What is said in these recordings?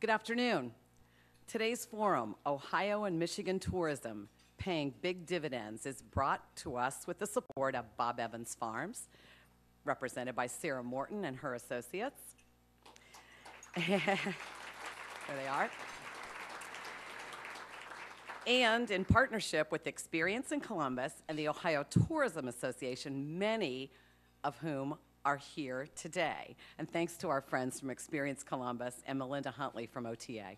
Good afternoon. Today's forum, Ohio and Michigan Tourism, Paying Big Dividends, is brought to us with the support of Bob Evans Farms, represented by Sarah Morton and her associates. There they are. And in partnership with Experience in Columbus and the Ohio Tourism Association, many of whom are here today. And thanks to our friends from Experience Columbus and Melinda Huntley from OTA.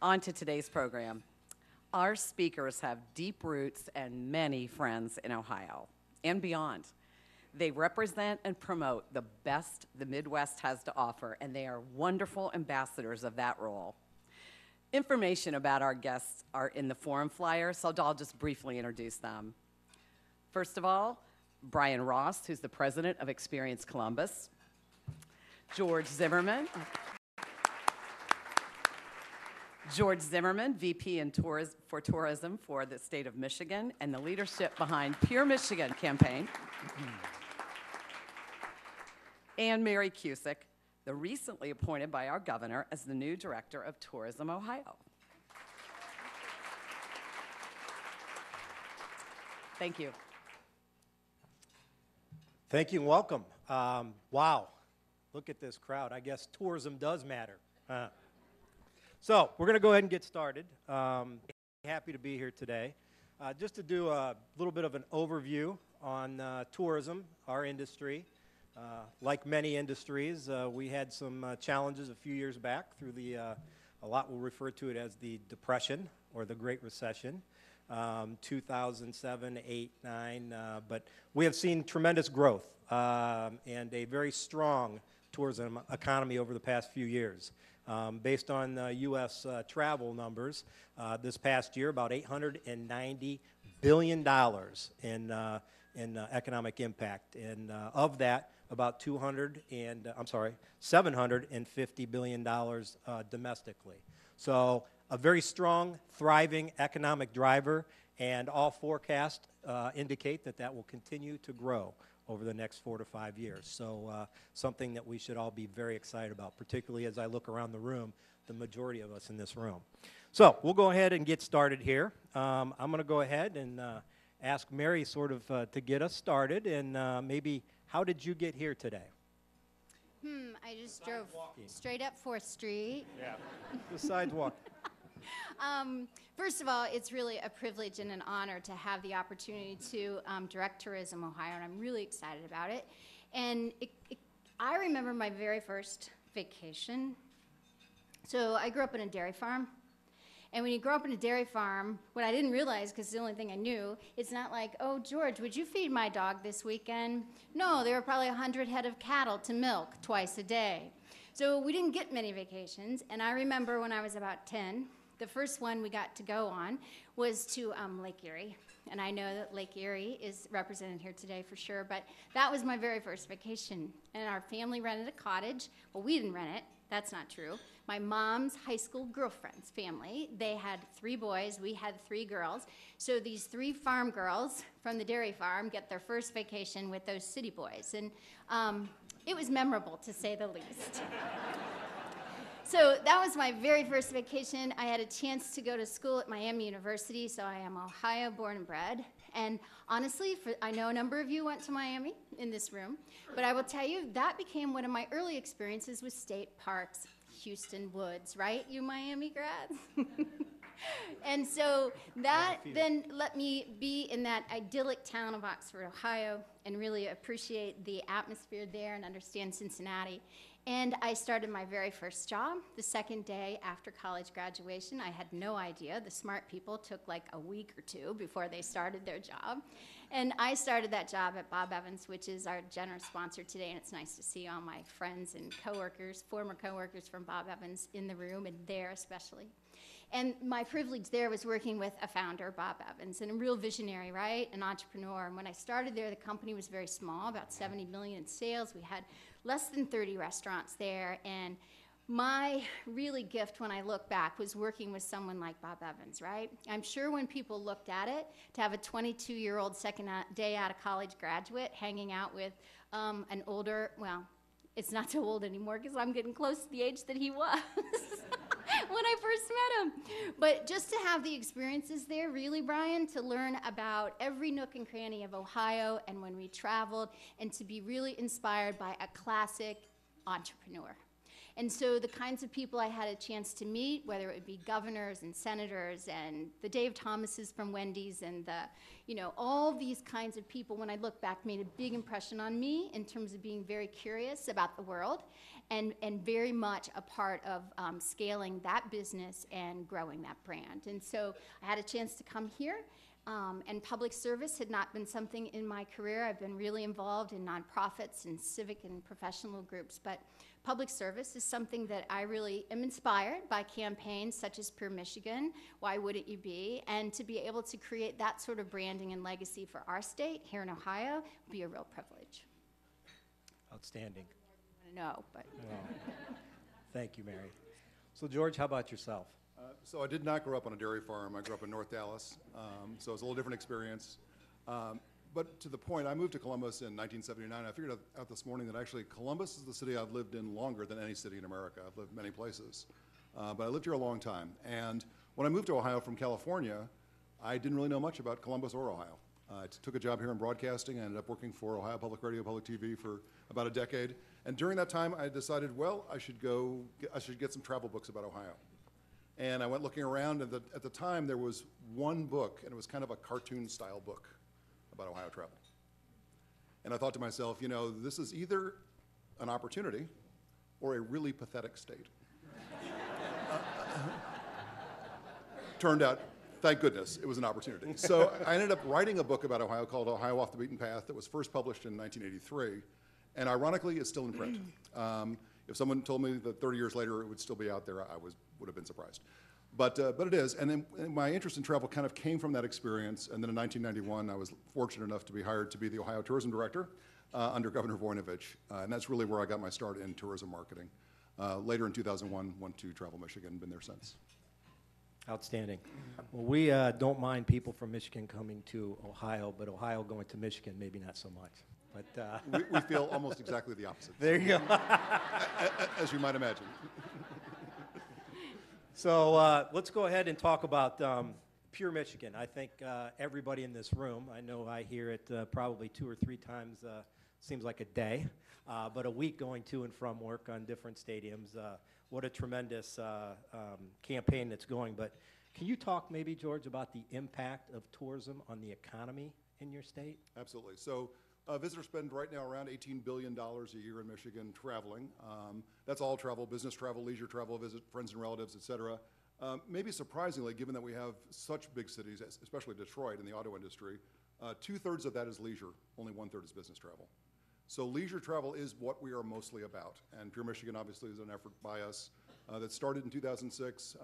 On to today's program. Our speakers have deep roots and many friends in Ohio and beyond. They represent and promote the best the Midwest has to offer, and they are wonderful ambassadors of that role. Information about our guests are in the forum flyer, so I'll just briefly introduce them. First of all, Brian Ross, who's the president of Experience Columbus. George Zimmermann. George Zimmermann, VP for Tourism for the state of Michigan, and the leadership behind Pure Michigan campaign. And Mary Cusick, the recently appointed by our governor as the new director of Tourism Ohio. Thank you. Thank you and welcome. Wow, look at this crowd. I guess tourism does matter. So we're going to go ahead and get started. Happy to be here today. Just to do a little bit of an overview on tourism, our industry. Like many industries, we had some challenges a few years back through a lot will refer to it as the Depression or the Great Recession, 2007, 8, 9. But we have seen tremendous growth and a very strong tourism economy over the past few years. Based on U.S. travel numbers, this past year, about $890 billion in economic impact, and of that, about $750 billion domestically. So a very strong, thriving economic driver, and all forecasts indicate that that will continue to grow over the next 4 to 5 years. So something that we should all be very excited about, particularly as I look around the room, the majority of us in this room. So we'll go ahead and get started here. I'm going to go ahead and ask Mary sort of to get us started, and maybe how did you get here today? I just drove straight up 4th Street. Yeah, besides walking. First of all, it's really a privilege and an honor to have the opportunity to direct Tourism Ohio, and I'm really excited about it. And I remember my very first vacation. So I grew up in a dairy farm. And when you grow up in a dairy farm, what I didn't realize, because it's the only thing I knew, it's not like, oh, George, would you feed my dog this weekend? No, there were probably 100 head of cattle to milk twice a day. So we didn't get many vacations. And I remember when I was about 10, the first one we got to go on was to Lake Erie. And I know that Lake Erie is represented here today for sure, but that was my very first vacation. And our family rented a cottage. Well, we didn't rent it. That's not true. My mom's high school girlfriend's family, they had 3 boys, we had 3 girls. So these 3 farm girls from the dairy farm get their first vacation with those city boys. And it was memorable, to say the least. So that was my very first vacation. I had a chance to go to school at Miami University, so I am Ohio born and bred. And honestly, I know a number of you went to Miami in this room, but I will tell you, that became one of my early experiences with state parks, Houston Woods, right, you Miami grads? And so that then let me be in that idyllic town of Oxford, Ohio, and really appreciate the atmosphere there and understand Cincinnati. And I started my very first job the second day after college graduation. I had no idea. The smart people took like a week or 2 before they started their job. And I started that job at Bob Evans, which is our generous sponsor today. And it's nice to see all my friends and coworkers, former coworkers from Bob Evans in the room, and there especially. And my privilege there was working with a founder, Bob Evans, and a real visionary, right? An entrepreneur. And when I started there, the company was very small, about $70 million in sales. We had less than 30 restaurants there. And My really gift when I look back was working with someone like Bob Evans, right? I'm sure when people looked at it, to have a 22-year-old second day out of college graduate hanging out with an older, well, it's not so old anymore because I'm getting close to the age that he was when I first met him. But just to have the experiences there, really, Brian, to learn about every nook and cranny of Ohio and when we traveled, and to be really inspired by a classic entrepreneur. And so the kinds of people I had a chance to meet, whether it would be governors and senators and the Dave Thomases from Wendy's and all these kinds of people, when I look back, made a big impression on me in terms of being very curious about the world and very much a part of scaling that business and growing that brand. And so I had a chance to come here. And public service had not been something in my career. I've been really involved in nonprofits and civic and professional groups, but public service is something that I really am inspired by campaigns such as Pure Michigan, Why Wouldn't You Be? And to be able to create that sort of branding and legacy for our state here in Ohio would be a real privilege. Outstanding. I know, but. Well, thank you, Mary. So George, how about yourself? So I did not grow up on a dairy farm. I grew up in North Dallas, so it's a little different experience. But to the point, I moved to Columbus in 1979. I figured out this morning that actually Columbus is the city I've lived in longer than any city in America. I've lived many places, but I lived here a long time. And when I moved to Ohio from California, I didn't really know much about Columbus or Ohio. I took a job here in broadcasting. I ended up working for Ohio Public Radio, Public TV for about a decade. And during that time, I decided, well, I should get some travel books about Ohio. And I went looking around, and at the time there was one book, and it was kind of a cartoon-style book about Ohio travel. And I thought to myself, this is either an opportunity or a really pathetic state. Turned out, thank goodness, it was an opportunity. So I ended up writing a book about Ohio called Ohio Off the Beaten Path that was first published in 1983, and ironically, it's still in print. If someone told me that 30 years later it would still be out there, I would have been surprised. But it is, and then my interest in travel kind of came from that experience, and then in 1991 I was fortunate enough to be hired to be the Ohio Tourism Director under Governor Voinovich, and that's really where I got my start in tourism marketing. Later in 2001, went to Travel Michigan, been there since. Outstanding. Well, we don't mind people from Michigan coming to Ohio, but Ohio going to Michigan, maybe not so much. But we feel almost exactly the opposite. There you go. As you might imagine. So let's go ahead and talk about Pure Michigan. I think everybody in this room, I know I hear it probably 2 or 3 times, seems like a day, but a week going to and from work on different stadiums. What a tremendous campaign that's going. But can you talk maybe, George, about the impact of tourism on the economy in your state? Absolutely. So visitors spend right now around $18 billion a year in Michigan traveling. That's all travel, business travel, leisure travel, visit friends and relatives, et cetera. Maybe surprisingly, given that we have such big cities, especially Detroit in the auto industry, 2/3 of that is leisure, only 1/3 is business travel. So leisure travel is what we are mostly about. And Pure Michigan obviously is an effort by us that started in 2006,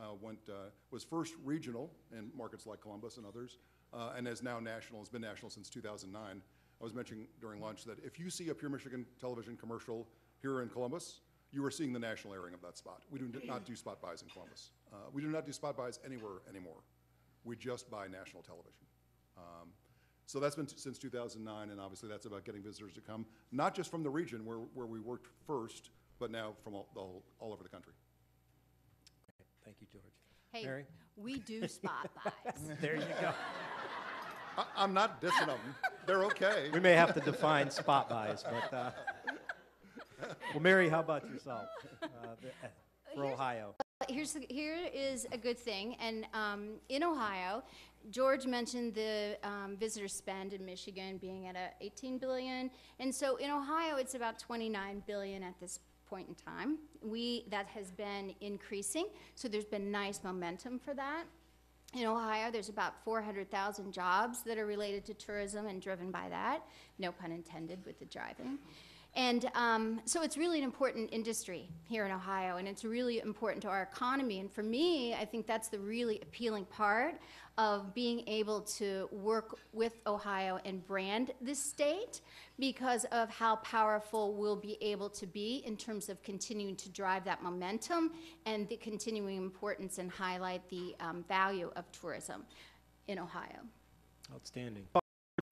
was first regional in markets like Columbus and others, and is now national, has been national since 2009. I was mentioning during lunch that if you see a Pure Michigan television commercial here in Columbus, you are seeing the national airing of that spot. We do not do spot buys in Columbus. We do not do spot buys anywhere anymore. We just buy national television. So that's been since 2009, and obviously that's about getting visitors to come, not just from the region where we worked first, but now from all over the country. Okay. Thank you, George. Hey, Mary? we do spot buys. There you go. I'm not dissing them. They're okay. We may have to define spot buys, but well, Mary, how about yourself for Ohio? Here is a good thing, and in Ohio, George mentioned the visitor spend in Michigan being at 18 billion, and so in Ohio it's about 29 billion at this point in time. That has been increasing, so there's been nice momentum for that. In Ohio, there's about 400,000 jobs that are related to tourism and driven by that, no pun intended with the driving. And so it's really an important industry here in Ohio, and it's really important to our economy. And for me, I think that's the really appealing part of being able to work with Ohio and brand this state, because of how powerful we'll be able to be in terms of continuing to drive that momentum and the continuing importance and highlight the value of tourism in Ohio. Outstanding. We're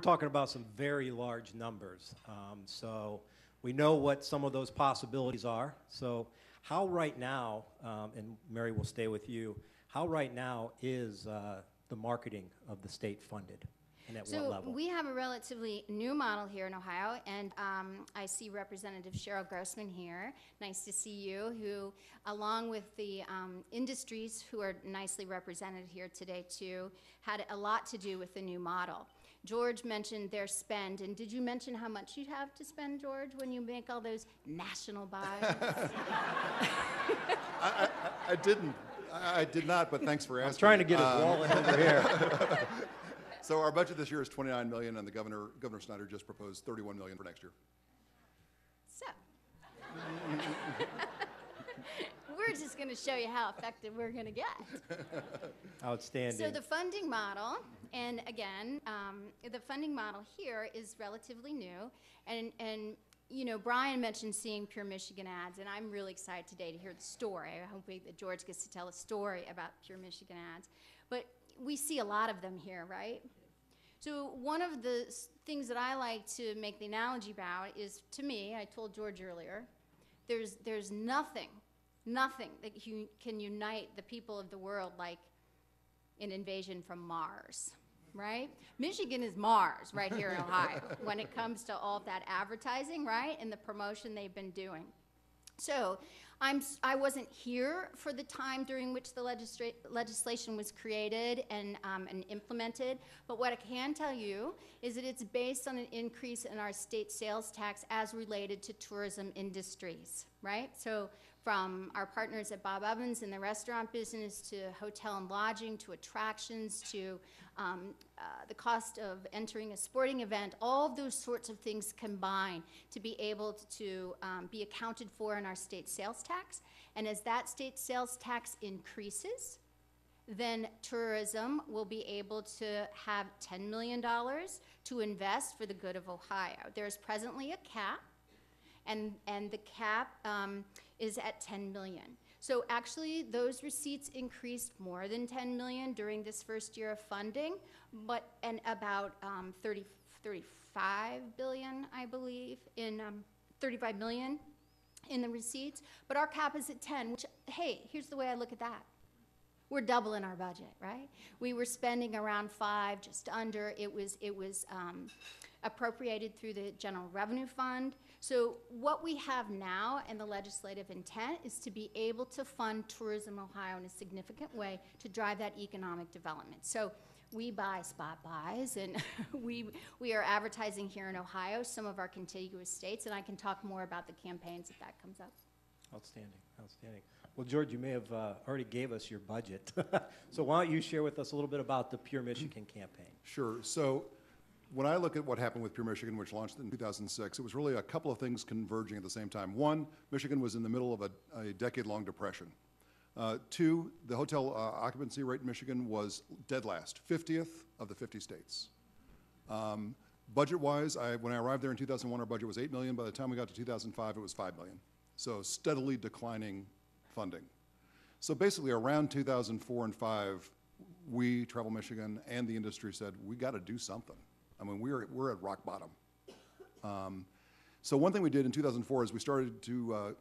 talking about some very large numbers. So we know what some of those possibilities are. So how right now, and Mary will stay with you, how right now is the marketing of the state funded, and at what level? So we have a relatively new model here in Ohio, and I see Representative Cheryl Grossman here. Nice to see you, who, along with the industries who are nicely represented here today too, had a lot to do with the new model. George mentioned their spend, and did you mention how much you'd have to spend, George, when you make all those national buys? I didn't. I did not, but thanks for asking. I'm trying to get his wallet over here. So our budget this year is $29 million, and the Governor Snyder just proposed $31 million for next year. So, we're just going to show you how effective we're going to get. Outstanding. So the funding model, and again, the funding model here is relatively new, and you know, Brian mentioned seeing Pure Michigan ads, and I'm really excited today to hear the story. I hope that George gets to tell a story about Pure Michigan ads. But we see a lot of them here, right? So one of the things that I like to make the analogy about is, to me, I told George earlier, there's nothing that can unite the people of the world like an invasion from Mars. Right? Michigan is Mars right here in Ohio when it comes to all of that advertising, right, and the promotion they've been doing. So I wasn't here for the time during which the legislation was created and implemented, but what I can tell you is that it's based on an increase in our state sales tax as related to tourism industries, right? So from our partners at Bob Evans in the restaurant business, to hotel and lodging, to attractions, to the cost of entering a sporting event, all of those sorts of things combine to be able to be accounted for in our state sales tax. And as that state sales tax increases, then tourism will be able to have $10 million to invest for the good of Ohio. There's presently a cap, and the cap is at $10 million. So actually, those receipts increased more than $10 million during this first year of funding, and about 35 billion, I believe, in 35 million in the receipts. But our cap is at 10, which, hey, here's the way I look at that. We're doubling our budget, right? We were spending around 5, just under. It was appropriated through the General Revenue Fund. So what we have now and the legislative intent is to be able to fund Tourism Ohio in a significant way to drive that economic development. So we buy spot buys, and we are advertising here in Ohio, some of our contiguous states, and I can talk more about the campaigns if that comes up. Outstanding, outstanding. Well, George, you may have already gave us your budget. So why don't you share with us a little bit about the Pure Michigan campaign? Sure. So when I look at what happened with Pure Michigan, which launched in 2006, it was really a couple of things converging at the same time. One, Michigan was in the middle of a decade-long depression. Two, the hotel occupancy rate in Michigan was dead last, 50th of the 50 states. Budget-wise, when I arrived there in 2001, our budget was $8 million. By the time we got to 2005, it was $5 million. So steadily declining funding. So basically, around 2004 and 5, we, Travel Michigan, and the industry said, we got to do something. I mean, we're at rock bottom. So one thing we did in 2004 is we started to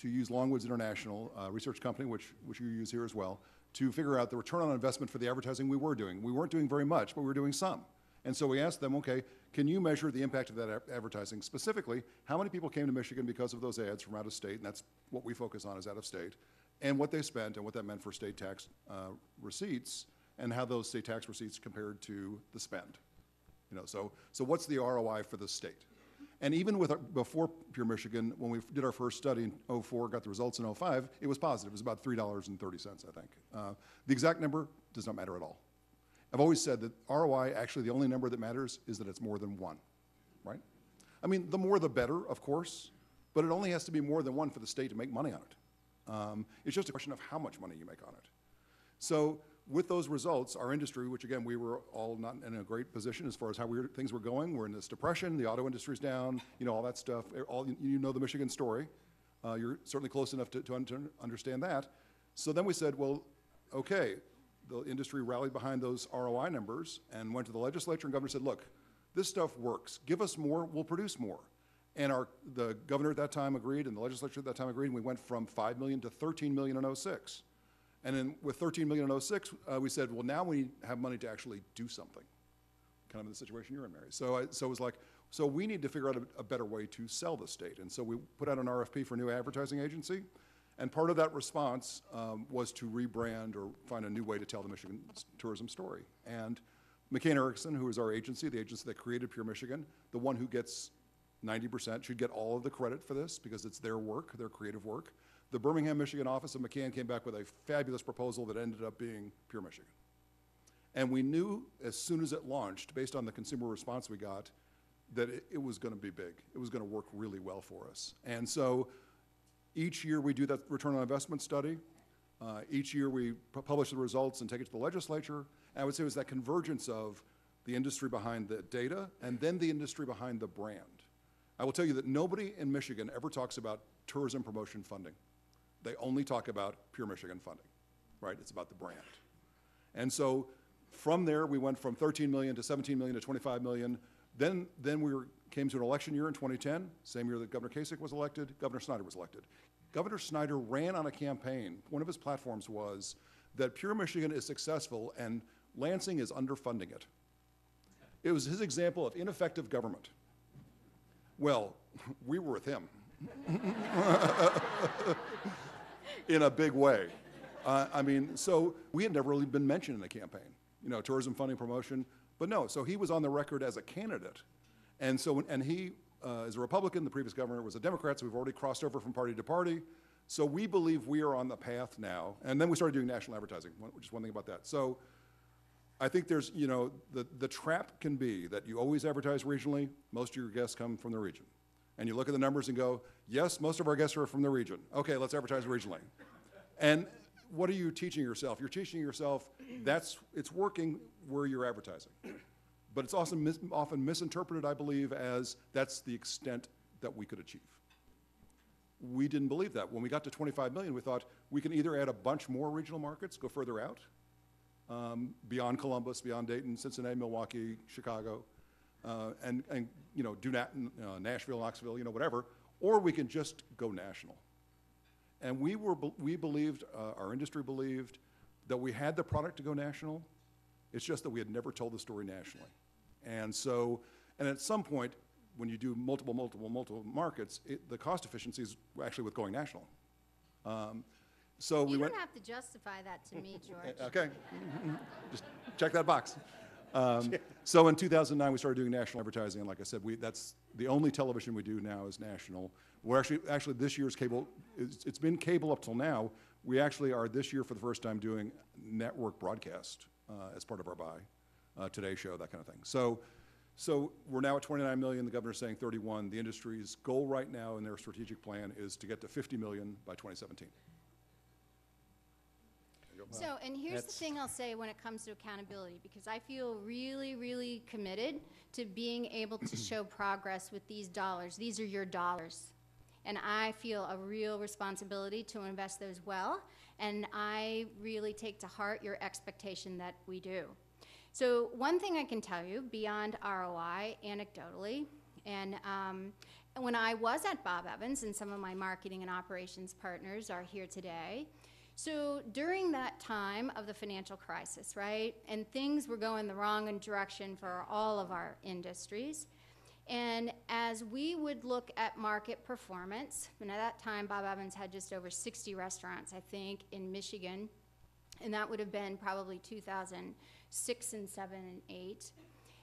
use Longwoods International, research company, which you use here as well, to figure out the return on investment for the advertising we were doing. We weren't doing very much, but we were doing some. And so we asked them, okay, can you measure the impact of that advertising? Specifically, how many people came to Michigan because of those ads from out of state, and that's what we focus on is out of state, and what they spent and what that meant for state tax receipts, and how those state tax receipts compared to the spend. You know, so what's the ROI for the state? And even before Pure Michigan, when we did our first study in 2004, got the results in 2005, it was positive. It was about $3.30, I think. The exact number does not matter at all. I've always said that ROI, actually the only number that matters is that it's more than 1, right? I mean, the more the better, of course, but it only has to be more than one for the state to make money on it. It's just a question of how much money you make on it. So with those results, our industry, which again, we were all not in a great position as far as how things were going. We're in this depression, the auto industry's down, you know, all that stuff. You know the Michigan story. You're certainly close enough to understand that. So then we said, well, okay, the industry rallied behind those ROI numbers and went to the legislature, and governor said, look, this stuff works. Give us more, we'll produce more. And the governor at that time agreed, and the legislature at that time agreed, and we went from 5 million to 13 million in '06. And then with 13 million in '06, we said, well, now we have money to actually do something. Kind of in the situation you're in, Mary. So it was like, so we need to figure out a better way to sell the state. And so we put out an RFP for a new advertising agency. And part of that response was to rebrand or find a new way to tell the Michigan tourism story. And McCain Erickson, who is our agency, the agency that created Pure Michigan, the one who gets 90%, should get all of the credit for this because it's their work, their creative work. The Birmingham, Michigan office of McCann came back with a fabulous proposal that ended up being Pure Michigan. And we knew as soon as it launched, based on the consumer response we got, that it was going to be big. It was going to work really well for us. And so each year we do that return on investment study. Each year we publish the results and take it to the legislature. And I would say it was that convergence of the industry behind the data and then the industry behind the brand. I will tell you that nobody in Michigan ever talks about tourism promotion funding. They only talk about Pure Michigan funding, right? It's about the brand. And so from there, we went from 13 million to 17 million to 25 million. Then we came to an election year in 2010, same year that Governor Kasich was elected, Governor Snyder was elected. Governor Snyder ran on a campaign. One of his platforms was that Pure Michigan is successful and Lansing is underfunding it. It was his example of ineffective government. Well, we were with him in a big way. I mean, so we had never really been mentioned in the campaign, you know, tourism funding promotion, but no, so he was on the record as a candidate. And so, and he is a Republican, the previous governor was a Democrat, so we've already crossed over from party to party. So we believe we are on the path now. And then we started doing national advertising, which is one thing about that. So I think there's, you know, the trap can be that you always advertise regionally, most of your guests come from the region. And you look at the numbers and go, yes, most of our guests are from the region. Okay, let's advertise regionally. And what are you teaching yourself? You're teaching yourself it's working where you're advertising. But it's also often misinterpreted, I believe, as that's the extent that we could achieve. We didn't believe that. When we got to 25 million, we thought we can either add a bunch more regional markets, go further out, beyond Columbus, beyond Dayton, Cincinnati, Milwaukee, Chicago, and you know, do Nashville, Knoxville, you know, whatever, or we can just go national. And we believed, our industry believed, that we had the product to go national. It's just that we had never told the story nationally. And so, and at some point, when you do multiple markets, the cost efficiency is actually with going national. So we went. You don't have to justify that to me, George. Okay, just check that box. So in 2009, we started doing national advertising, and like I said, that's the only television we do now is national. We're actually this year's cable, it's been cable up till now. We actually are this year for the first time doing network broadcast as part of our buy, Today Show, that kind of thing. So we're now at 29 million, the governor's saying 31. The industry's goal right now in their strategic plan is to get to 50 million by 2017. So, and here's the thing I'll say when it comes to accountability, because I feel really, really committed to being able to show progress with these dollars. These are your dollars. And I feel a real responsibility to invest those well, and I really take to heart your expectation that we do. So one thing I can tell you, beyond ROI, anecdotally, and when I was at Bob Evans, and some of my marketing and operations partners are here today, so during that time of the financial crisis, right, and things were going the wrong direction for all of our industries, and as we would look at market performance, and at that time Bob Evans had just over 60 restaurants, I think, in Michigan, and that would have been probably 2006 and 7 and 8.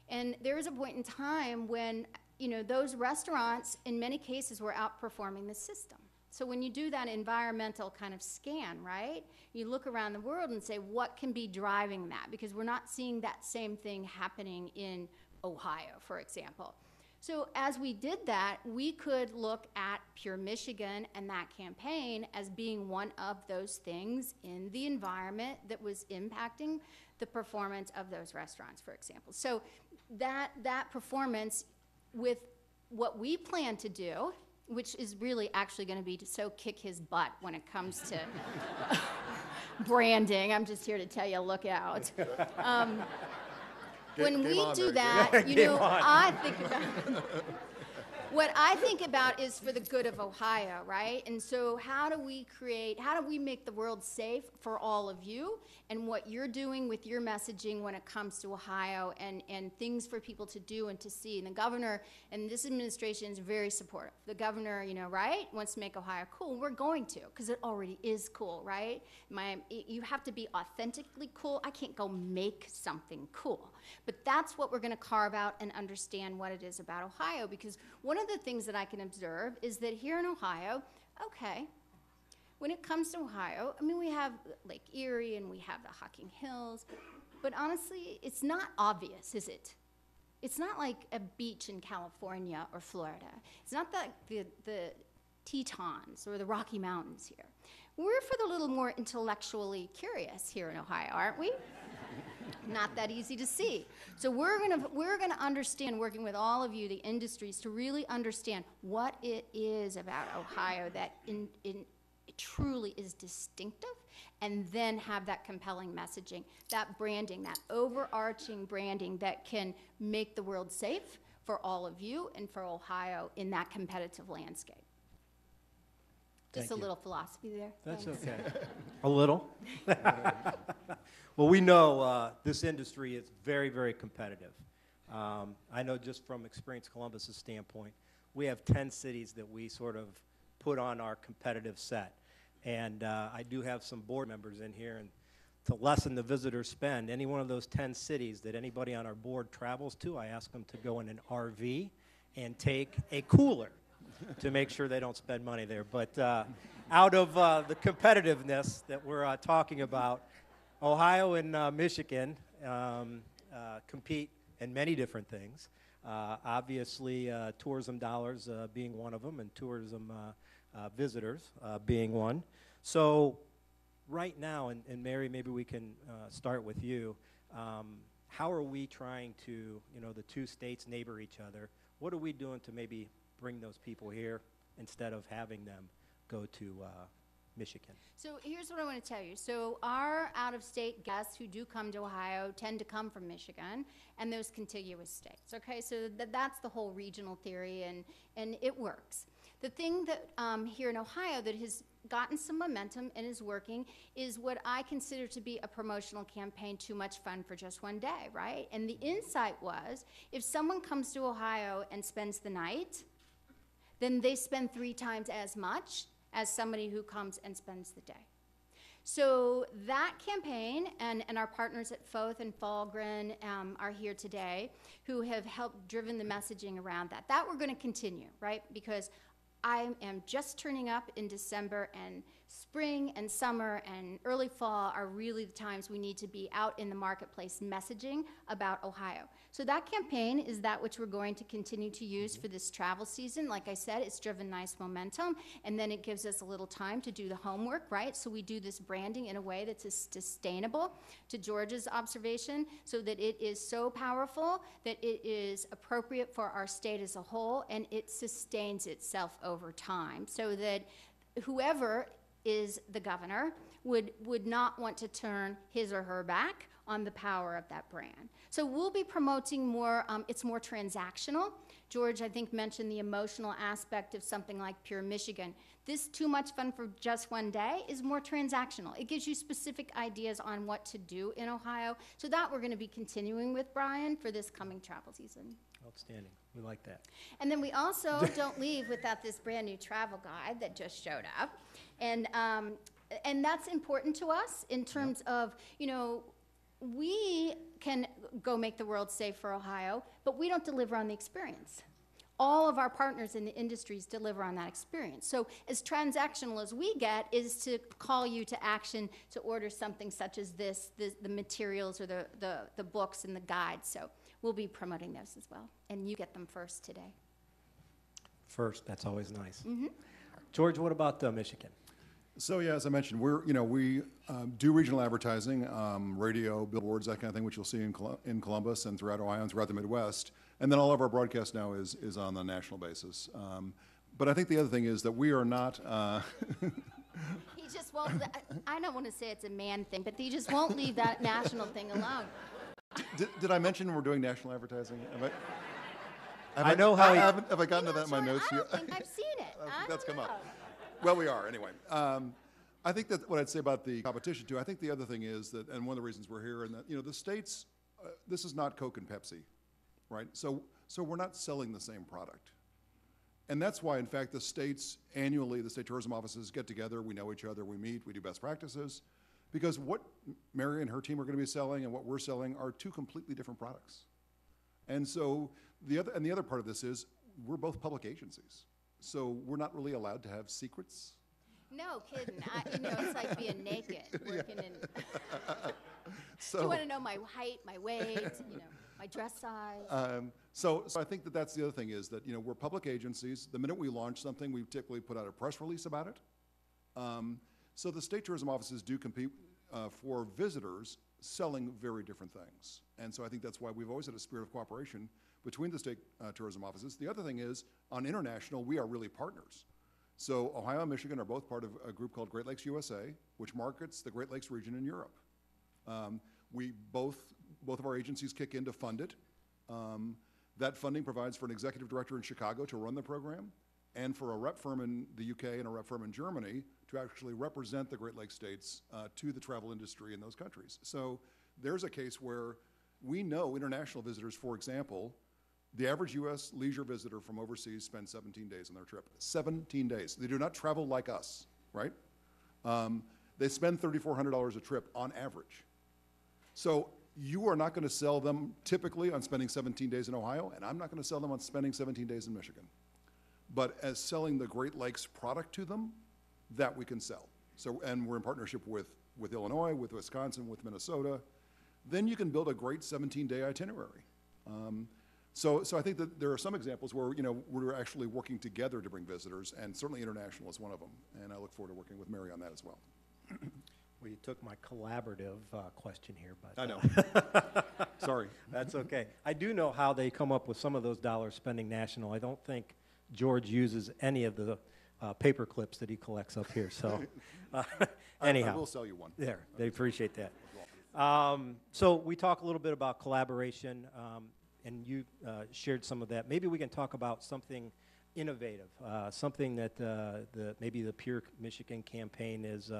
And there was a point in time when, you know, those restaurants in many cases were outperforming the system. So when you do that environmental kind of scan, right, you look around the world and say, what can be driving that? Because we're not seeing that same thing happening in Ohio, for example. So as we did that, we could look at Pure Michigan and that campaign as being one of those things in the environment that was impacting the performance of those restaurants, for example. So that performance with what we plan to do, which is really actually going to be to so kick his butt when it comes to branding. I'm just here to tell you, look out. When we do that, you know, I think about what I think about is for the good of Ohio, right? And so how do we make the world safe for all of you, and what you're doing with your messaging when it comes to Ohio, and things for people to do and to see. And the governor and this administration is very supportive. The governor, you know, right, wants to make Ohio cool. We're going to, because it already is cool, right? You have to be authentically cool. I can't go make something cool. But that's what we're going to carve out and understand what it is about Ohio, because one of the things that I can observe is that here in Ohio, okay, when it comes to Ohio, I mean, we have Lake Erie and we have the Hocking Hills, but honestly, it's not obvious, is it? It's not like a beach in California or Florida. It's not like the Tetons or the Rocky Mountains here. We're for the little more intellectually curious here in Ohio, aren't we? Not that easy to see. So we're gonna understand, working with all of you, the industries, to really understand what it is about Ohio that it truly is distinctive, and then have that compelling messaging, that branding, that overarching branding that can make the world safe for all of you and for Ohio in that competitive landscape. Just Thank a you. little philosophy there. That's Thanks. okay. A little. Well, we know this industry is very, very competitive. I know just from Experience Columbus's standpoint, we have 10 cities that we sort of put on our competitive set. And I do have some board members in here, and to lessen the visitor spend, any one of those 10 cities that anybody on our board travels to, I ask them to go in an RV and take a cooler to make sure they don't spend money there. But out of the competitiveness that we're talking about, Ohio and Michigan compete in many different things. Obviously, tourism dollars being one of them, and tourism visitors being one. So right now, and Mary, maybe we can start with you. How are we trying to, you know, the two states neighbor each other? What are we doing to maybe bring those people here instead of having them go to Michigan? So here's what I want to tell you. So our out-of-state guests who do come to Ohio tend to come from Michigan and those contiguous states. Okay, so that's the whole regional theory, and it works. The thing that here in Ohio that has gotten some momentum and is working is what I consider to be a promotional campaign, Too Much Fun for Just One Day, right? And the insight was, if someone comes to Ohio and spends the night, then they spend 3 times as much as somebody who comes and spends the day. So that campaign, and our partners at Foth and Falgren are here today, who have helped driven the messaging around that. That we're going to continue, right? Because I am just turning up in December, and spring and summer and early fall are really the times we need to be out in the marketplace messaging about Ohio. So that campaign is that which we're going to continue to use for this travel season. Like I said, it's driven nice momentum, and then it gives us a little time to do the homework, right? So we do this branding in a way that's sustainable, to George's observation, so that it is so powerful that it is appropriate for our state as a whole, and it sustains itself over time, so that whoever is the governor would not want to turn his or her back on the power of that brand. So we'll be promoting more, it's more transactional. George, I think, mentioned the emotional aspect of something like Pure Michigan. This Too Much Fun for Just One Day is more transactional. It gives you specific ideas on what to do in Ohio. So that we're going to be continuing with, Brian, for this coming travel season. Outstanding. We like that. And then we also don't leave without this brand new travel guide that just showed up. And that's important to us in terms of, you know, we can go make the world safe for Ohio, but we don't deliver on the experience. all of our partners in the industries deliver on that experience. So as transactional as we get is to call you to action to order something such as this, the materials or the books and the guides. So we'll be promoting those as well. And you get them first today. First, that's always nice. George, what about Michigan? So yeah, as I mentioned, we do regional advertising, radio, billboards, that kind of thing, which you'll see in Columbus and throughout Ohio and throughout the Midwest. And then all of our broadcast now is on the national basis. But I think the other thing is that we are not. He just won't. I don't want to say it's a man thing, but he just won't leave that national thing alone. Did I mention we're doing national advertising? Have I gotten to that in my notes I yet? don't think I've seen it. That's come up. Well, we are anyway. I think that what I'd say about the competition too. I think the other thing is that, and one of the reasons we're here, and that the states, this is not Coke and Pepsi, right? So we're not selling the same product, and that's why, in fact, the states annually, the state tourism offices get together. We know each other. We meet. We do best practices, because what Mary and her team are going to be selling and what we're selling are two completely different products. And so the other part of this is we're both public agencies. So we're not really allowed to have secrets. No kidding. It's like being naked, working in. So, do you want to know my height, my weight, my dress size? So I think that's the other thing is that we're public agencies. The minute we launch something, we typically put out a press release about it. So the state tourism offices do compete for visitors selling very different things. And so I think that's why we've always had a spirit of cooperation between the state tourism offices. The other thing is, on international, we are really partners. So Ohio and Michigan are both part of a group called Great Lakes USA, which markets the Great Lakes region in Europe. Both of our agencies kick in to fund it. That funding provides for an executive director in Chicago to run the program, and for a rep firm in the UK and a rep firm in Germany to actually represent the Great Lakes states to the travel industry in those countries. So there's a case where we know international visitors, for example, the average U.S. leisure visitor from overseas spends 17 days on their trip. 17 days. They do not travel like us, right? They spend $3,400 a trip on average. So you are not going to sell them typically on spending 17 days in Ohio, and I'm not going to sell them on spending 17 days in Michigan. But as selling the Great Lakes product to them, that we can sell. So, and we're in partnership with Illinois, with Wisconsin, with Minnesota. Then you can build a great 17-day itinerary. So I think that there are some examples where we're actually working together to bring visitors, and certainly international is one of them. And I look forward to working with Mary on that as well. Well, you took my collaborative question here, but I know. Sorry. That's okay. I do know how they come up with some of those dollars spending national. I don't think George uses any of the paper clips that he collects up here. So anyhow, I will sell you one. There, they appreciate that. So we talk a little bit about collaboration, and you shared some of that. Maybe we can talk about something innovative, something that maybe the Pure Michigan campaign is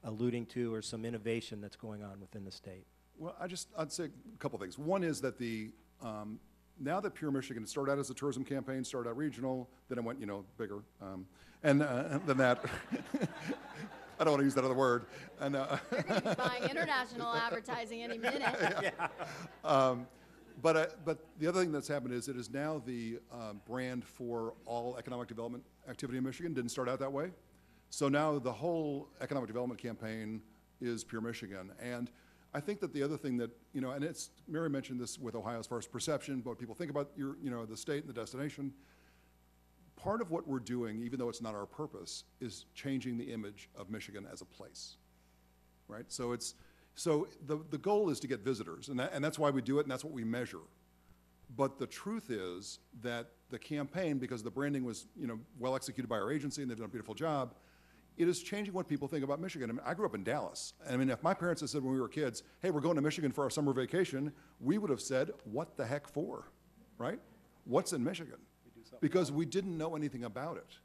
alluding to, or some innovation that's going on within the state. Well, I'd say a couple things. One is that now that Pure Michigan started out as a tourism campaign, started out regional, then it went bigger, and then that. I don't want to use that other word. And, You're going to be buying international advertising any minute. Yeah. But the other thing that's happened is it is now the brand for all economic development activity in Michigan. Didn't start out that way. So now the whole economic development campaign is Pure Michigan. And I think that the other thing that, and it's, Mary mentioned this with Ohio as far as perception, what people think about the state and the destination. Part of what we're doing, even though it's not our purpose, is changing the image of Michigan as a place, right? So the goal is to get visitors, and that's why we do it, and that's what we measure. But the truth is that the campaign, because the branding was well executed by our agency, and they've done a beautiful job, it is changing what people think about Michigan. I mean, I grew up in Dallas. I mean, if my parents had said when we were kids, hey, we're going to Michigan for our summer vacation, we would have said, what the heck for, right? What's in Michigan? Because we didn't know anything about it.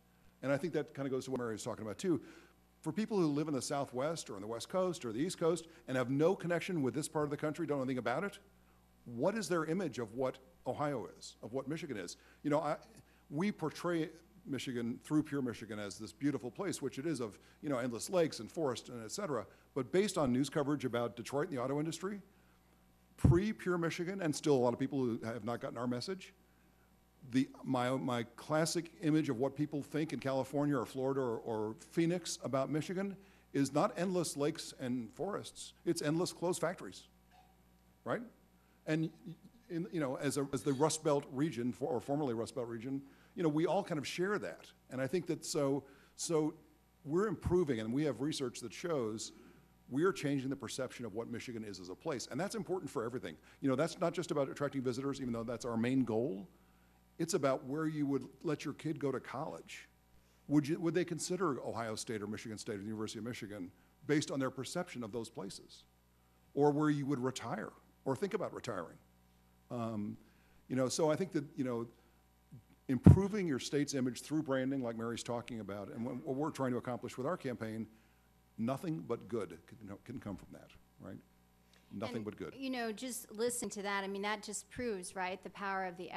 And I think that kind of goes to what Mary was talking about too. For people who live in the Southwest or on the West Coast or the East Coast and have no connection with this part of the country, don't know anything about it, what is their image of what Ohio is, of what Michigan is? We portray Michigan through Pure Michigan as this beautiful place, which it is, of endless lakes and forest and et cetera. But based on news coverage about Detroit and the auto industry, pre-Pure Michigan, and still a lot of people who have not gotten our message, my classic image of what people think in California or Florida or Phoenix about Michigan is not endless lakes and forests. It's endless closed factories, right? And as the Rust Belt region, or formerly Rust Belt region, we all kind of share that. And I think that so we're improving, and we have research that shows we're changing the perception of what Michigan is as a place. And that's important for everything. That's not just about attracting visitors, even though that's our main goal. It's about where you would let your kid go to college. Would they consider Ohio State or Michigan State or the University of Michigan based on their perception of those places? Or where you would retire or think about retiring? So I think that, improving your state's image through branding, like Mary's talking about, and what we're trying to accomplish with our campaign, nothing but good can come from that, right? Nothing but good. Just listen to that. I mean, that just proves, right, the power of the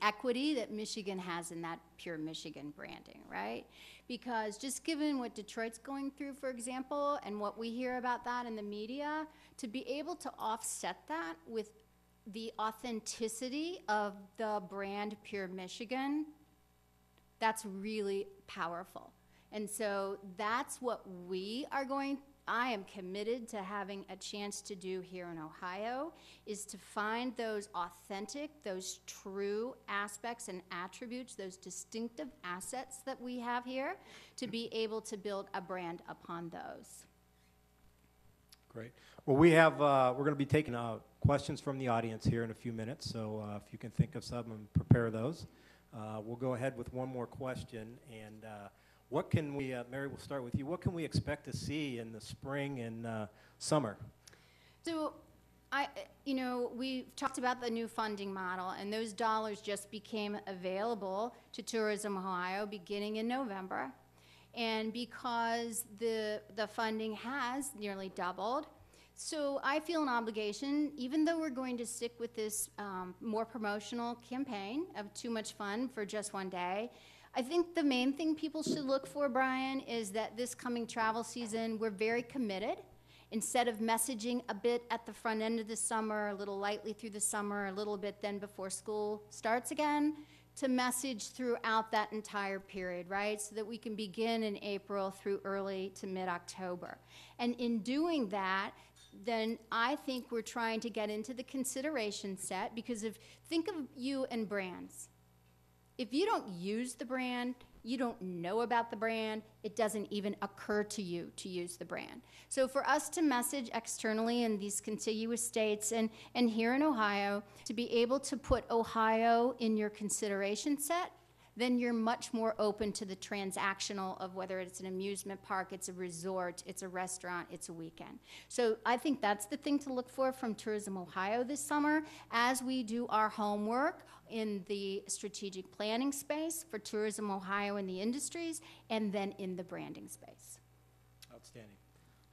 equity that Michigan has in that pure Michigan branding, right? Because just given what Detroit's going through, for example, and what we hear about that in the media, to be able to offset that with the authenticity of the brand Pure Michigan, that's really powerful. And so that's what I am committed to having a chance to do here in Ohio, is to find those authentic, those true aspects and attributes, those distinctive assets that we have here, to be able to build a brand upon those. Great. Well, we're going to be taking questions from the audience here in a few minutes, so if you can think of some and prepare those. We'll go ahead with one more question, and what can we, Mary, we'll start with you. What can we expect to see in the spring and summer? So, we've talked about the new funding model, and those dollars just became available to Tourism Ohio beginning in November. And because the funding has nearly doubled, so I feel an obligation, even though we're going to stick with this more promotional campaign of Too Much Fun for just one day, I think the main thing people should look for, Brian, is that this coming travel season, we're very committed. Instead of messaging a bit at the front end of the summer, a little lightly through the summer, a little bit then before school starts again, to message throughout that entire period, right? So that we can begin in April through early to mid-October. And in doing that, then I think we're trying to get into the consideration set, because think of you and brands. If you don't use the brand, you don't know about the brand, it doesn't even occur to you to use the brand. So for us to message externally in these contiguous states and here in Ohio, to be able to put Ohio in your consideration set, then you're much more open to the transactional of whether it's an amusement park, it's a resort, it's a restaurant, it's a weekend. So I think that's the thing to look for from Tourism Ohio this summer as we do our homework in the strategic planning space for Tourism Ohio and the industries, and then in the branding space. Outstanding.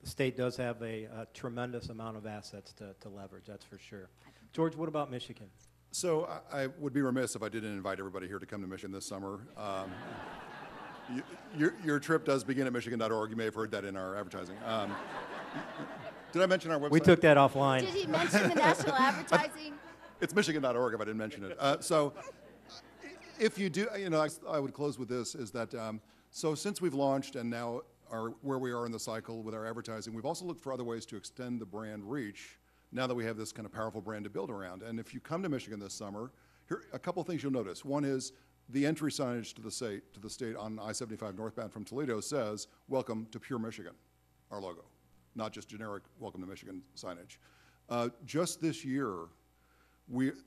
The state does have a tremendous amount of assets to leverage, that's for sure. George, what about Michigan? So I would be remiss if I didn't invite everybody here to come to Michigan this summer. Your trip does begin at michigan.org. You may have heard that in our advertising. Did I mention our website? We took that offline. Did he mention the national advertising? It's michigan.org if I didn't mention it. So if you do, I would close with this, is that, so since we've launched and now are where we are in the cycle with our advertising, we've also looked for other ways to extend the brand reach now that we have this kind of powerful brand to build around. And if you come to Michigan this summer, here a couple of things you'll notice. One is the entry signage to the state on I-75 northbound from Toledo says, "Welcome to Pure Michigan," our logo, not just generic "Welcome to Michigan" signage. Just this year,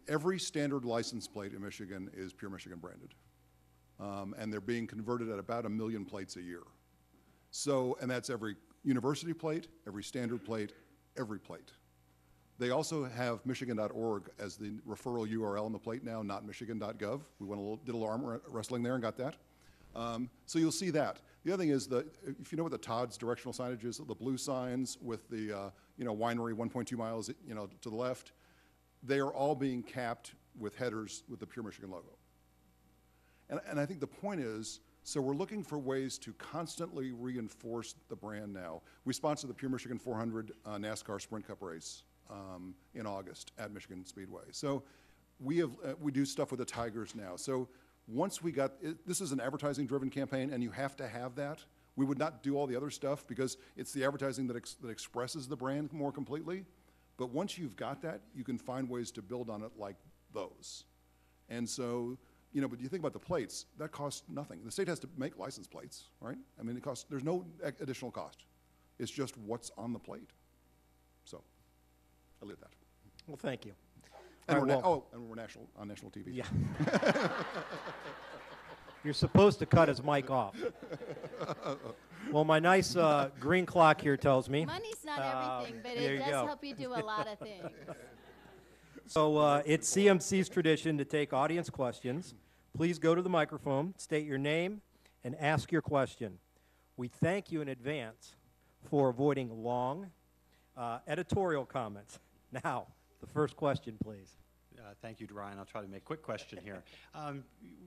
every standard license plate in Michigan is Pure Michigan branded. And they're being converted at about 1 million plates a year. So, and that's every university plate, every standard plate, every plate. They also have michigan.org as the referral URL on the plate now, not michigan.gov. We did a little arm wrestling there and got that. So you'll see that. The other thing is if you know what the Todd's directional signage is, the blue signs with the winery 1.2 miles to the left, they are all being capped with headers with the Pure Michigan logo. And I think the point is, so we're looking for ways to constantly reinforce the brand now. We sponsor the Pure Michigan 400 NASCAR Sprint Cup race in August at Michigan Speedway. So we do stuff with the Tigers now. So once we got, this is an advertising-driven campaign, and you have to have that. We would not do all the other stuff because it's the advertising that expresses the brand more completely. But once you've got that, you can find ways to build on it like those. And so, but you think about the plates, that costs nothing. The state has to make license plates, right? I mean, there's no additional cost. It's just what's on the plate. So, I'll leave that. Well, thank you. And All right, well- we're on national TV. Yeah. You're supposed to cut his mic off. Well, my nice green clock here tells me. Money's not everything, but there it you does go. help you do a lot of things. So it's CMC's tradition to take audience questions. Please go to the microphone, state your name, and ask your question. We thank you in advance for avoiding long editorial comments. Now, the first question, please. Thank you, Ryan. I'll try to make a quick question here.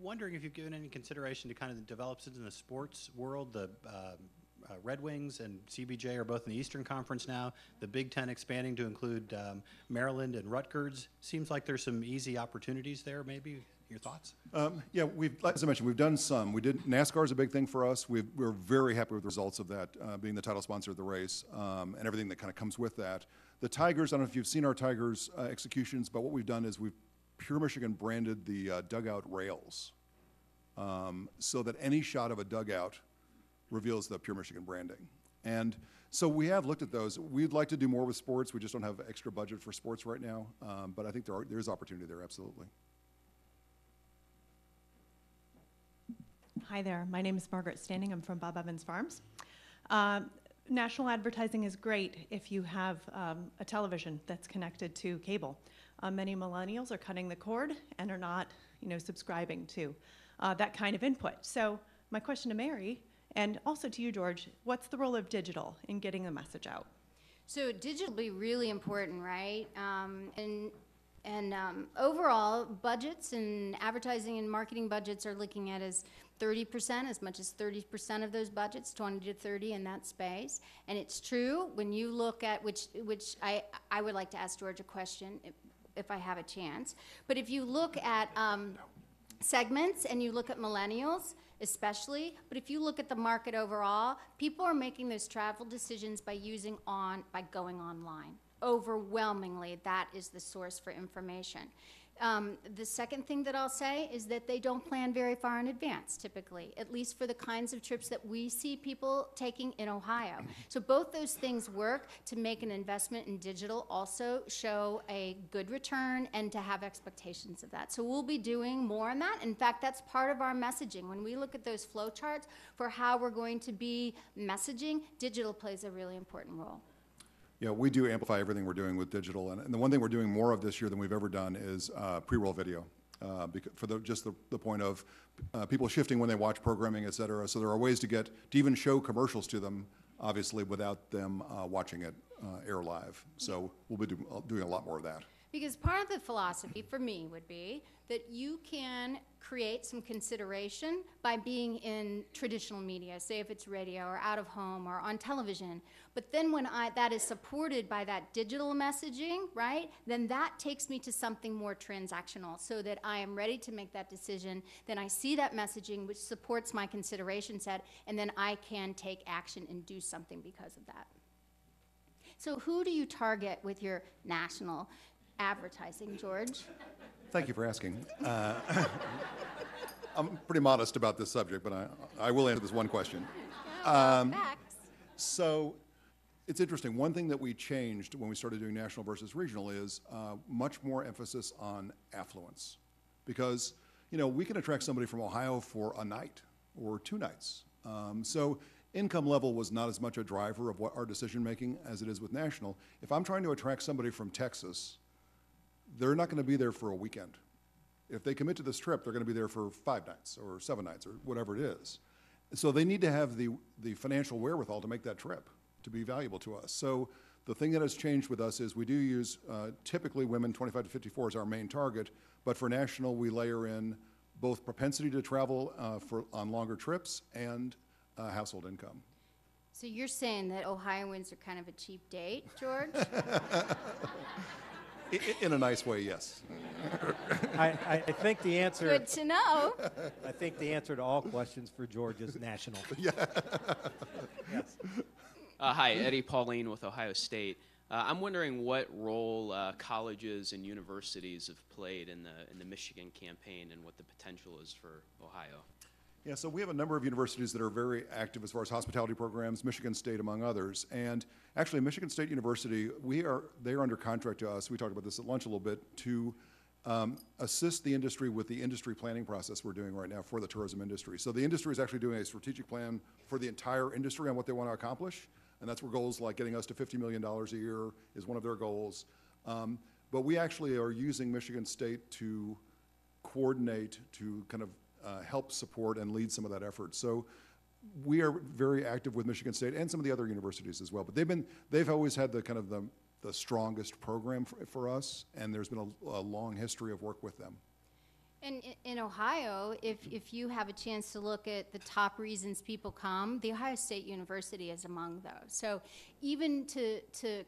Wondering if you've given any consideration to kind of the developments in the sports world. The Red Wings and CBJ are both in the Eastern Conference now. The Big Ten expanding to include Maryland and Rutgers. Seems like there's some easy opportunities there, maybe. Your thoughts? Yeah, as I mentioned, we've done some. NASCAR is a big thing for us. We're very happy with the results of that, being the title sponsor of the race, and everything that kind of comes with that. The Tigers, I don't know if you've seen our Tigers executions, but what we've done is we've Pure Michigan branded the dugout rails so that any shot of a dugout reveals the Pure Michigan branding. And so we have looked at those. We'd like to do more with sports. We just don't have extra budget for sports right now, but I think there is opportunity there, absolutely. Hi there. My name is Margaret Standing. I'm from Bob Evans Farms. National advertising is great if you have a television that's connected to cable. Many millennials are cutting the cord and are not, subscribing to that kind of input. So my question to Mary, and also to you, George, what's the role of digital in getting the message out? So digital will be really important, right? And overall, budgets and advertising and marketing budgets are looking at as 30%, as much as 30% of those budgets, 20 to 30 in that space. And it's true when you look at, which I would like to ask George a question if I have a chance. But if you look at segments and you look at millennials, especially, but if you look at the market overall, people are making those travel decisions by going online. Overwhelmingly, that is the source for information. The second thing that I'll say is that they don't plan very far in advance, typically, at least for the kinds of trips that we see people taking in Ohio. So both those things work to make an investment in digital also show a good return and to have expectations of that. So we'll be doing more on that. In fact, that's part of our messaging. When we look at those flow charts for how we're going to be messaging, digital plays a really important role. Yeah, we do amplify everything we're doing with digital, and the one thing we're doing more of this year than we've ever done is pre-roll video, for just the point of people shifting when they watch programming, et cetera. So there are ways to even show commercials to them, obviously, without them watching it air live. So we'll be doing a lot more of that. Because part of the philosophy for me would be that you can create some consideration by being in traditional media, say if it's radio or out of home or on television. But then when that is supported by that digital messaging, right, then that takes me to something more transactional so that I am ready to make that decision. Then I see that messaging which supports my consideration set, and then I can take action and do something because of that. So who do you target with your national advertising, George? Thank you for asking. I'm pretty modest about this subject, but I will answer this one question. Facts. So it's interesting. One thing that we changed when we started doing national versus regional is much more emphasis on affluence. Because, we can attract somebody from Ohio for a night or 2 nights. So income level was not as much a driver of what our decision making as it is with national. If I'm trying to attract somebody from Texas, they're not going to be there for a weekend. If they commit to this trip, they're going to be there for 5 nights or 7 nights or whatever it is. So they need to have the financial wherewithal to make that trip to be valuable to us. So the thing that has changed with us is we do use typically women 25 to 54 as our main target, but for national we layer in both propensity to travel on longer trips and household income. So you're saying that Ohioans are kind of a cheap date, George? In a nice way, yes. I think the answer. Good to know. I think the answer to all questions for George is national. Yes. Hi, Eddie Pauline with Ohio State. I'm wondering what role colleges and universities have played in the Michigan campaign and what the potential is for Ohio. Yeah, so we have a number of universities that are very active as far as hospitality programs, Michigan State among others. And actually, Michigan State University, they are under contract to us, we talked about this at lunch a little bit, to assist the industry with the industry planning process we're doing right now for the tourism industry. So the industry is actually doing a strategic plan for the entire industry on what they want to accomplish. And that's where goals like getting us to $50 million a year is one of their goals. But we actually are using Michigan State to coordinate, to kind of help support and lead some of that effort. So we are very active with Michigan State and some of the other universities as well. But they've always had the kind of the strongest program for us, and there's been a long history of work with them. And in Ohio, if you have a chance to look at the top reasons people come, the Ohio State University is among those. So even to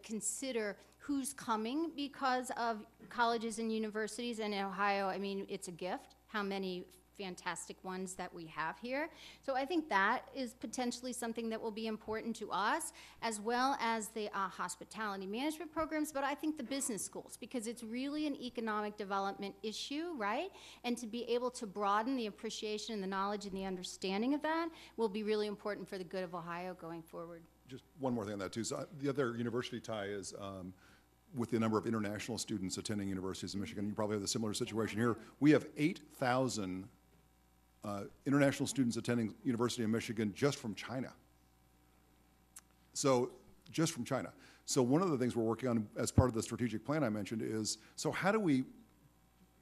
consider who's coming because of colleges and universities, and in Ohio, I mean, it's a gift how many fantastic ones that we have here. So I think that is potentially something that will be important to us, as well as the hospitality management programs, but I think the business schools, because it's really an economic development issue, right? And to be able to broaden the appreciation and the knowledge and the understanding of that will be really important for the good of Ohio going forward. Just one more thing on that too. So the other university tie is with the number of international students attending universities in Michigan. You probably have a similar situation here. We have 8,000 international students attending University of Michigan just from China. So just from China. So one of the things we're working on as part of the strategic plan I mentioned is, so how do we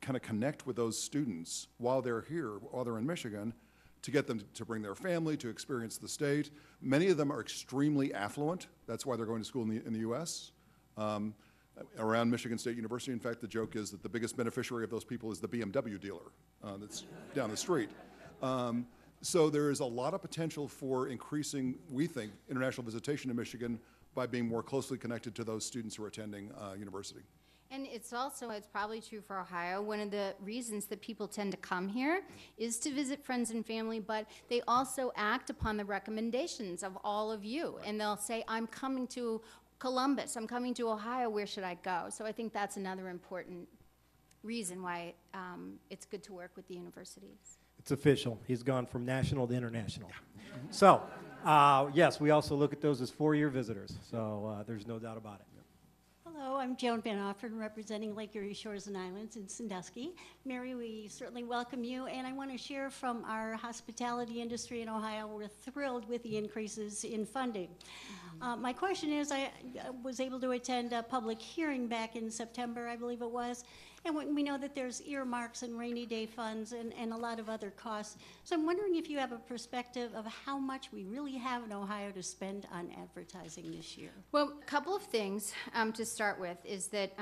kind of connect with those students while they're here, while they're in Michigan, to get them to bring their family, to experience the state. Many of them are extremely affluent. That's why they're going to school in the U.S. Around Michigan State University, in fact, the joke is that the biggest beneficiary of those people is the BMW dealer that's down the street. So there is a lot of potential for increasing, we think, international visitation to Michigan by being more closely connected to those students who are attending university. And it's probably true for Ohio, one of the reasons that people tend to come here is to visit friends and family, but they also act upon the recommendations of all of you. And they'll say, I'm coming to Columbus, I'm coming to Ohio, where should I go? So I think that's another important reason why it's good to work with the universities. It's official. He's gone from national to international. So, yes, we also look at those as four-year visitors. So there's no doubt about it. Hello, I'm Joan Van Offern, representing Lake Erie Shores and Islands in Sandusky. Mary, we certainly welcome you, and I want to share from our hospitality industry in Ohio, we're thrilled with the increases in funding. My question is, I was able to attend a public hearing back in September, I believe it was, and we know that there's earmarks and rainy day funds and a lot of other costs. So I'm wondering if you have a perspective of how much we really have in Ohio to spend on advertising this year. Well, a couple of things to start with is that,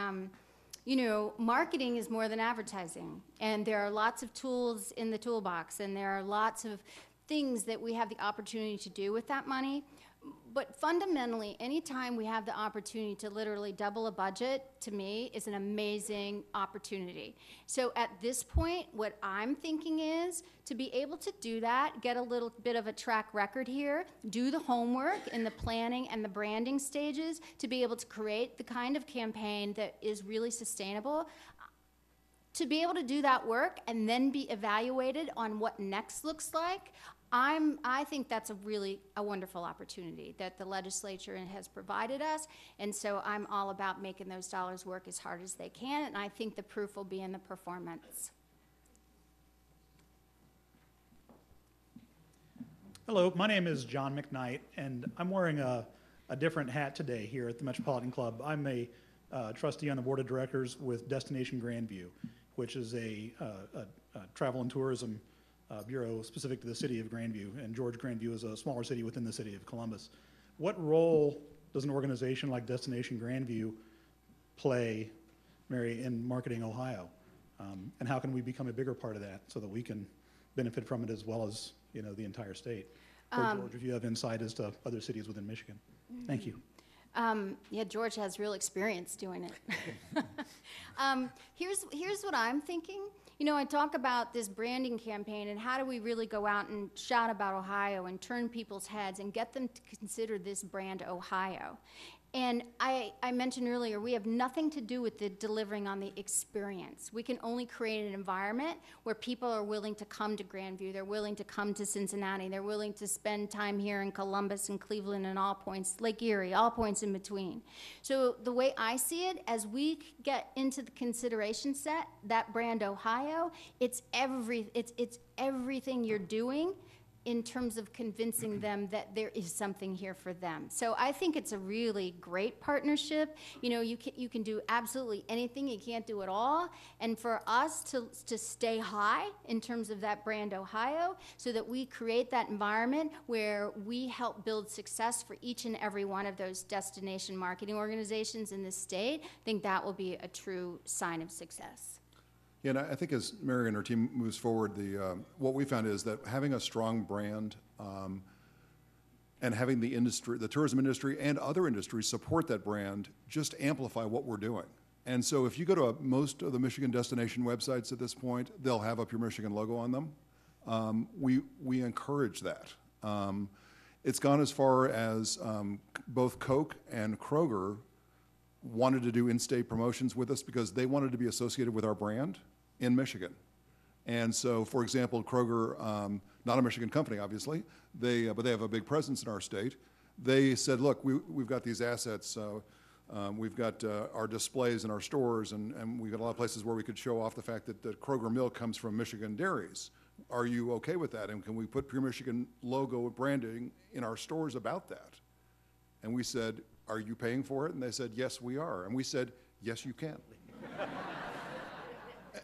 you know, marketing is more than advertising. And there are lots of tools in the toolbox, and there are lots of things that we have the opportunity to do with that money. But fundamentally, anytime we have the opportunity to literally double a budget, to me, is an amazing opportunity. So at this point, what I'm thinking is to be able to do that, get a little bit of a track record here, do the homework in the planning and the branding stages to be able to create the kind of campaign that is really sustainable. To be able to do that work and then be evaluated on what next looks like, I think that's a wonderful opportunity that the legislature has provided us, and so I'm all about making those dollars work as hard as they can, and I think the proof will be in the performance. Hello, my name is John McKnight, and I'm wearing a different hat today here at the Metropolitan Club. I'm a trustee on the board of directors with Destination Grandview, which is a travel and tourism bureau specific to the city of Grandview, and George Grandview is a smaller city within the city of Columbus. What role does an organization like Destination Grandview play, Mary, in marketing Ohio? And how can we become a bigger part of that so that we can benefit from it as well as, you know, the entire state? Or George, if you have insight as to other cities within Michigan. Thank you. Yeah, George has real experience doing it. Here's what I'm thinking. You know, I talk about this branding campaign and how do we really go out and shout about Ohio and turn people's heads and get them to consider this brand Ohio. And I mentioned earlier, we have nothing to do with the delivering on the experience. We can only create an environment where people are willing to come to Grandview, they're willing to come to Cincinnati, they're willing to spend time here in Columbus and Cleveland and all points, Lake Erie, all points in between. So the way I see it, as we get into the consideration set, that brand Ohio, it's everything you're doing in terms of convincing them that there is something here for them. So I think it's a really great partnership. You know, you can do absolutely anything, you can't do it all. And for us to stay high in terms of that brand Ohio, so that we create that environment where we help build success for each and every one of those destination marketing organizations in the state, I think that will be a true sign of success. Yeah, and I think as Mary and her team moves forward, what we found is that having a strong brand and having the industry, the tourism industry and other industries support that brand just amplify what we're doing. And so if you go to most of the Michigan destination websites at this point, they'll have a Pure Michigan logo on them. We encourage that. It's gone as far as both Coke and Kroger wanted to do in-state promotions with us because they wanted to be associated with our brand in Michigan. And so, for example, Kroger, not a Michigan company, obviously, but they have a big presence in our state. They said, look, we've got these assets. We've got our displays in our stores, and we've got a lot of places where we could show off the fact that the Kroger milk comes from Michigan dairies. Are you okay with that? And can we put Pure Michigan logo branding in our stores about that? And we said, are you paying for it? And they said, yes, we are. And we said, yes, you can.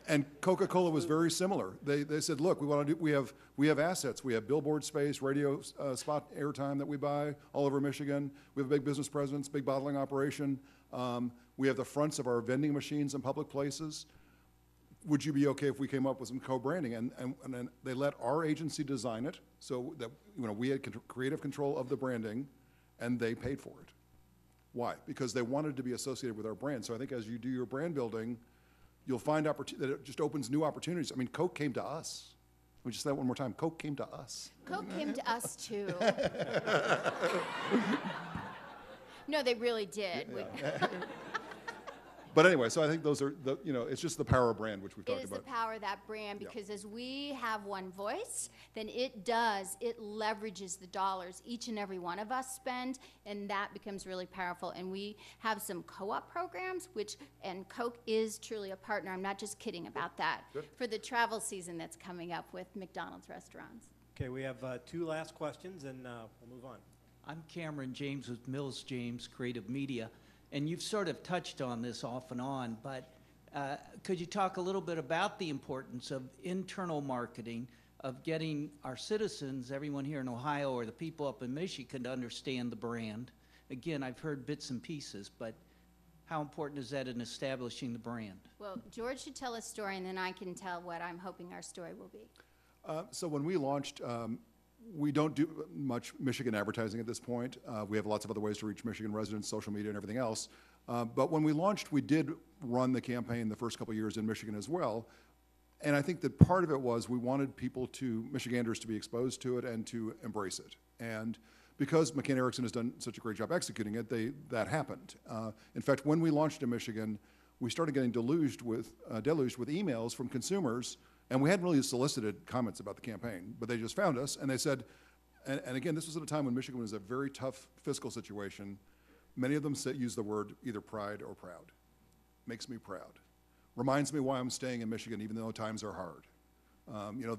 And Coca-Cola was very similar. They said, look, we have assets. We have billboard space, radio spot airtime that we buy all over Michigan. We have a big business presence, big bottling operation. We have the fronts of our vending machines in public places. Would you be okay if we came up with some co-branding? And then they let our agency design it so that we had creative control of the branding, and they paid for it. Why? Because they wanted to be associated with our brand. So I think as you do your brand building, you'll find that it just opens new opportunities. I mean, Coke came to us. Let me just say that one more time. Coke came to us. Coke came to us too. No, they really did. Yeah. But anyway, so I think those are it's just the power of brand, which we've talked about. It is the power of that brand, because as we have one voice, then it leverages the dollars each and every one of us spend, and that becomes really powerful. And we have some co-op programs, and Coke is truly a partner. I'm not just kidding about that. Good. For the travel season that's coming up with McDonald's restaurants. Okay, we have two last questions, and we'll move on. I'm Cameron James with Mills James Creative Media, and you've sort of touched on this off and on, but could you talk a little bit about the importance of internal marketing, of getting our citizens, everyone here in Ohio or the people up in Michigan, to understand the brand? Again, I've heard bits and pieces, but how important is that in establishing the brand? Well, George should tell a story, and then I can tell what I'm hoping our story will be. So when we launched, we don't do much Michigan advertising at this point. We have lots of other ways to reach Michigan residents, social media and everything else. But when we launched, we did run the campaign the first couple of years in Michigan as well. And I think that part of it was we wanted Michiganders to be exposed to it and to embrace it. And because McCain Erickson has done such a great job executing it, that happened. In fact, when we launched in Michigan, we started getting deluged with emails from consumers. And we hadn't really solicited comments about the campaign, but they just found us, and they said, and again, this was at a time when Michigan was a very tough fiscal situation. Many of them use the word either pride or proud. Makes me proud. Reminds me why I'm staying in Michigan even though times are hard.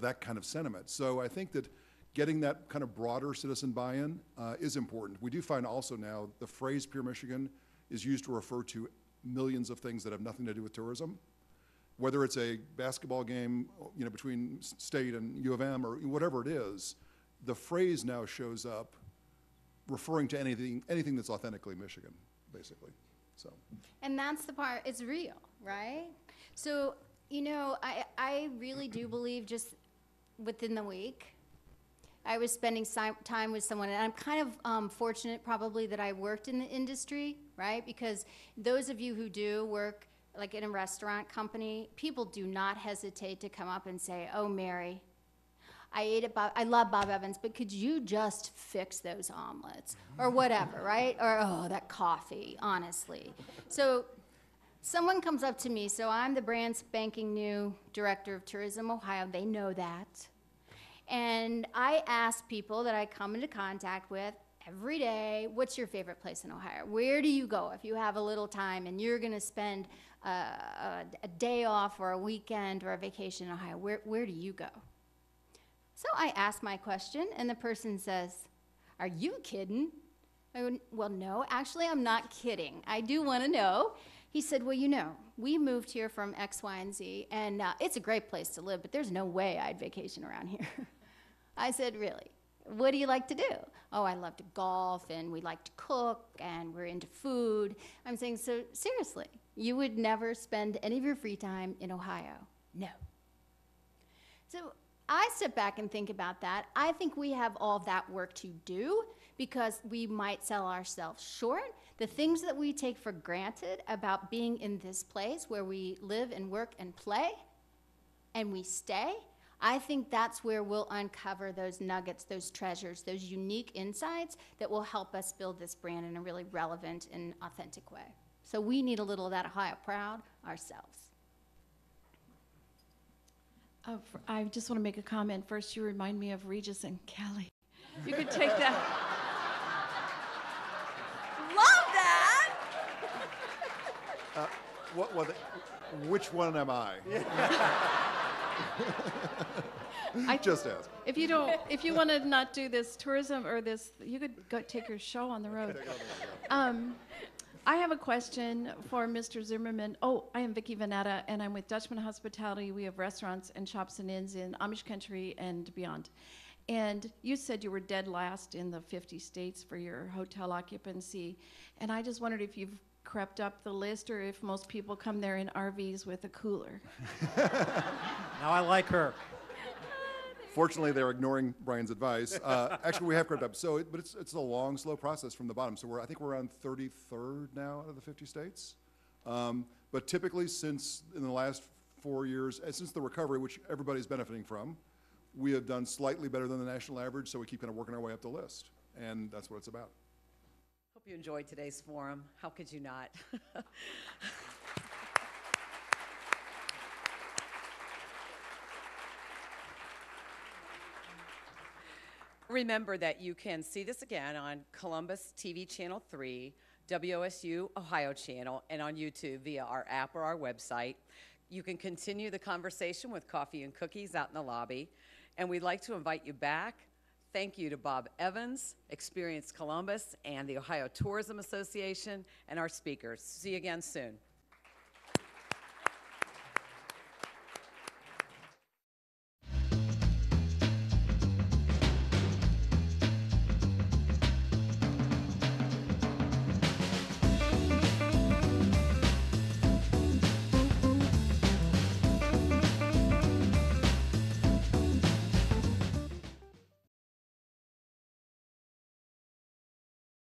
That kind of sentiment. So I think that getting that kind of broader citizen buy-in is important. We do find also now the phrase Pure Michigan is used to refer to millions of things that have nothing to do with tourism. Whether it's a basketball game, between State and U of M or whatever it is, the phrase now shows up referring to anything that's authentically Michigan, basically. So. And that's the part, it's real, right? So, I really do believe just within the week, I was spending time with someone, and I'm kind of fortunate probably that I worked in the industry, right? Because those of you who do work like in a restaurant company, people do not hesitate to come up and say, "Oh, Mary, I love Bob Evans, but could you just fix those omelets?" Or whatever, right? Or, "Oh, that coffee, honestly." So someone comes up to me, so I'm the brand spanking new director of Tourism Ohio. They know that. And I ask people that I come into contact with every day, what's your favorite place in Ohio? Where do you go if you have a little time and you're going to spend a day off or a weekend or a vacation in Ohio? Where do you go? So I ask my question, and the person says, "Are you kidding?" I go, "Well, no, actually, I'm not kidding. I do want to know." He said, "Well, we moved here from X, Y, and Z, and it's a great place to live, but there's no way I'd vacation around here." I said, "Really? What do you like to do?" "Oh, I love to golf, and we like to cook, and we're into food." I'm saying, so seriously, you would never spend any of your free time in Ohio? No. So I step back and think about that. I think we have all that work to do because we might sell ourselves short. The things that we take for granted about being in this place where we live and work and play and we stay, I think that's where we'll uncover those nuggets, those treasures, those unique insights that will help us build this brand in a really relevant and authentic way. So we need a little of that Ohio proud ourselves. I just want to make a comment. First, you remind me of Regis and Kelly. You could take that. Love that! Which one am I? Just ask. If you want to not do this tourism or this, you could go take your show on the road. I have a question for Mr. Zimmermann. Oh, I am Vicki Vanetta, and I'm with Dutchman Hospitality. We have restaurants and shops and inns in Amish country and beyond. And you said you were dead last in the 50 states for your hotel occupancy. And I just wondered if you've crept up the list or if most people come there in RVs with a cooler. Now I like her. Fortunately, they're ignoring Brian's advice. Actually, we have crept up. But it's a long, slow process from the bottom. So I think we're around 33rd now out of the 50 states. But typically, since in the last 4 years, since the recovery, which everybody's benefiting from, we have done slightly better than the national average. So we keep kind of working our way up the list, and that's what it's about. Hope you enjoyed today's forum. How could you not? Remember that you can see this again on Columbus TV Channel 3, WOSU Ohio Channel, and on YouTube via our app or our website. You can continue the conversation with coffee and cookies out in the lobby, and we'd like to invite you back. Thank you to Bob Evans, Experience Columbus, and the Ohio Tourism Association, and our speakers. See you again soon.